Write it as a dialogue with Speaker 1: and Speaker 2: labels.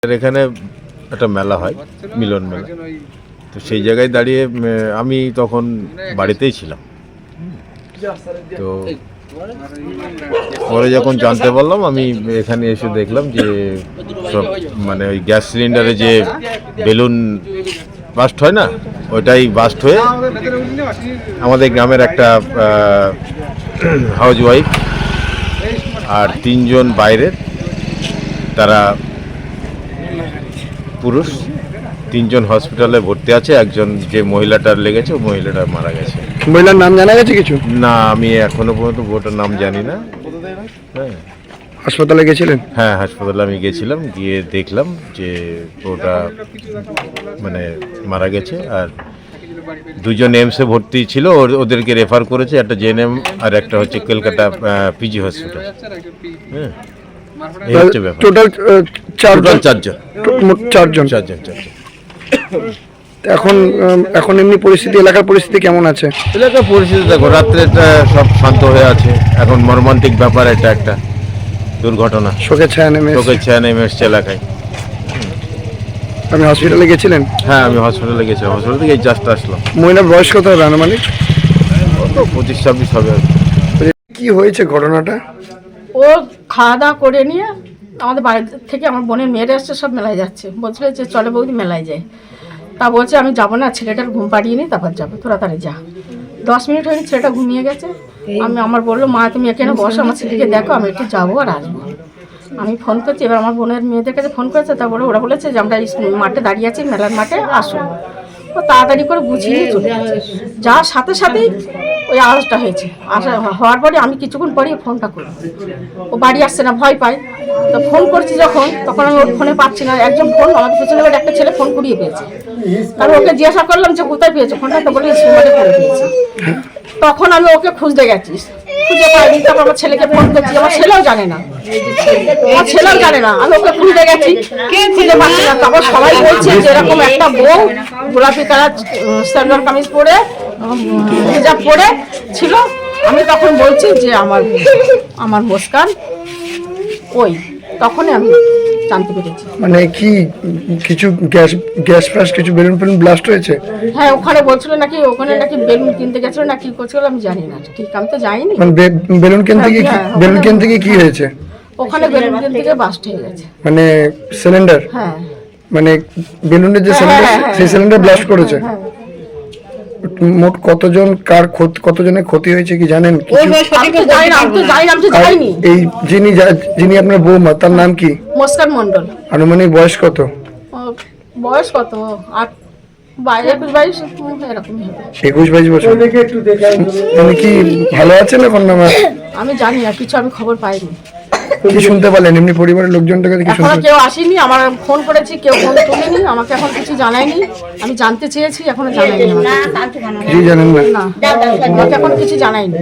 Speaker 1: এখানে একটা মেলা হয়, মিলন মেলা। তো সেই জায়গায় দাঁড়িয়ে আমি তখন বাড়িতেই ছিলাম। তো পরে যখন জানতে পারলাম, আমি এখানে এসে দেখলাম যে সব মানে ওই গ্যাস সিলিন্ডারে যে বেলুন বাস্ট হয় না, ওইটাই বাস্ট হয়ে আমাদের গ্রামের একটা হাউস ওয়াইফ আর 3 জন বাইরের, তারা পুরুষ, 3 জন হসপিটালে ভর্তি আছে। একজন যে মহিলাটার লেগেছে, ওই মহিলাটা মারা গেছে।
Speaker 2: মহিলার নাম জানা গেছে কিছু?
Speaker 1: না, আমি এখনো পর্যন্ত ওটার নাম জানি না। হ্যাঁ,
Speaker 2: হাসপাতালে গেছিলেন?
Speaker 1: হ্যাঁ, হাসপাতালে আমি গেছিলাম, গিয়ে দেখলাম যে ওটা মানে মারা গেছে। আর 2 জন এমসে ভর্তি ছিল, ওদেরকে রেফার করেছে, একটা জেএনএম আর একটা হচ্ছে কলকাতা পিজি হসপিটাল। হ্যাঁ, এই হচ্ছে ব্যাপার।
Speaker 2: টোটাল 4 জন। মোট 4 জন। এখন এমনি পরিস্থিতি, এলাকার পরিস্থিতি কেমন আছে?
Speaker 1: এলাকার পরিস্থিতি দেখো, রাত্রেটা সব শান্ত হয়ে আছে। এখন মর্মান্তিক ব্যাপার, এটা একটা দুর্ঘটনা।
Speaker 2: শোকের ছায়া নেমে
Speaker 1: এসছে এলাকায়।
Speaker 2: আপনি হসপিটালে গেছিলেন?
Speaker 1: হ্যাঁ, আমি হসপিটালে গেছিলাম, হসপিটাল থেকে জাস্ট আসলাম।
Speaker 2: মহিলার বয়স কত হবে আনুমানিক?
Speaker 1: 25-26 হবে আর
Speaker 2: কি হয়েছে ঘটনাটা?
Speaker 3: ও খাওয়া দাওয়া করে নিয়ে আমাদের বাড়ি থেকে আমার বোনের মেয়েরা এসছে, সব মেলায় যাচ্ছে। বলছিল যে চলে বৌদি মেলায় যায়। তা বলছে আমি যাবো না, ছেলেটার ঘুম পাড়িয়ে নিই, তারপর যাবো, তোরা তাড়াতাড়ি যা। 10 মিনিট হয়নি, ছেলেটা ঘুমিয়ে গেছে। আমার বললো, মা তুমি এখানে বসো, আমার ছেলেকে দেখো, আমি একটু যাবো আর আসবো। আমি ফোন করছি, এবার আমার বোনের মেয়েদের কাছে ফোন করেছে। তারপরে ওরা বলেছে যে আমরা মাঠে দাঁড়িয়ে আছি, মেলার মাঠে আসো। ও তাড়াতাড়ি করে গুছিয়ে নিয়ে চলে গেছে। যার সাথে সাথেই ওই আওয়াজটা হয়েছে। হওয়ার পরে আমি কিছুক্ষণ পরেই ফোনটা করলাম। ও বাড়ি আসছে না, ভয় পায়। তো ফোন করছি যখন, তখন আমি ওর ফোনে পাচ্ছি না। একজন ফোন আমাদের পেছনে একটা ছেলে ফোন করিয়ে পেয়েছে। আমি ওকে জিজ্ঞাসা করলাম যে কোথায় পেয়েছো ফোনটা, তো বলে সিমাটে ফোন পেয়েছি। তখন আমি ওকে খুঁজতে গেছি, খুঁজে পাইনি। তারপর আমার ছেলেকে ফোন করছি, আমার ছেলেও জানে না, আমি ওকে খুঁজতে গেছি, খুঁজে পাচ্ছি না। তারপর সবাই বলছে যে এরকম একটা বউ গোলাপি কালার সালোয়ার কামিজ পরে, হিজাব পরে ছিল। আমি তখন বলছি যে আমার মুস্কান ওই, তখনই আমি জানতে পেরেছি।
Speaker 2: মানে কি কিছু গ্যাস ফ্যাস কিছু বেলুন ব্লাস্ট হয়েছে?
Speaker 3: হ্যাঁ, ওখানে বলছিল নাকি, ওখানে নাকি বেলুন কিনতে গেছিল না কি করছিল, আমি জানি না ঠিক, আমি তো যাইনি।
Speaker 2: মানে বেলুন কিনতে গিয়ে কি হয়েছে?
Speaker 3: ওখানে বেলুন কিনতে গিয়ে বাস্ট হয়ে গেছে।
Speaker 2: মানে সিলিন্ডার?
Speaker 3: হ্যাঁ,
Speaker 2: মানে বেলুনের যে সিলিন্ডার, সেই সিলিন্ডার ব্লাস্ট করেছে। মোট কতজনের ক্ষতি হয়েছে কি জানেন? এই যিনি আপনার বৌমা, তার নাম কি?
Speaker 3: মুস্কান মন্ডল।
Speaker 2: আনুমানিক বয়স কত?
Speaker 3: বয়স কত? 21-22 এরকমই হবে।
Speaker 2: 21-22 বছর। উনি কি ভালো আছেন এখন?
Speaker 3: আমি জানি না কিছু, আমি খবর পাইনি।
Speaker 2: কি শুনতে পারলেন এমনি পরিবারের লোকজনটা কাছে? কি শুনতে?
Speaker 3: কেউ আসেনি, আমার ফোন করেছি, কেউ ফোন তুলেনি, আমাকে এখন কিছু জানায়নি। আমি জানতে চেয়েছি, এখনো জানায়নি।
Speaker 2: জানেন না?
Speaker 3: না, আমাকে এখন কিছু জানায়নি।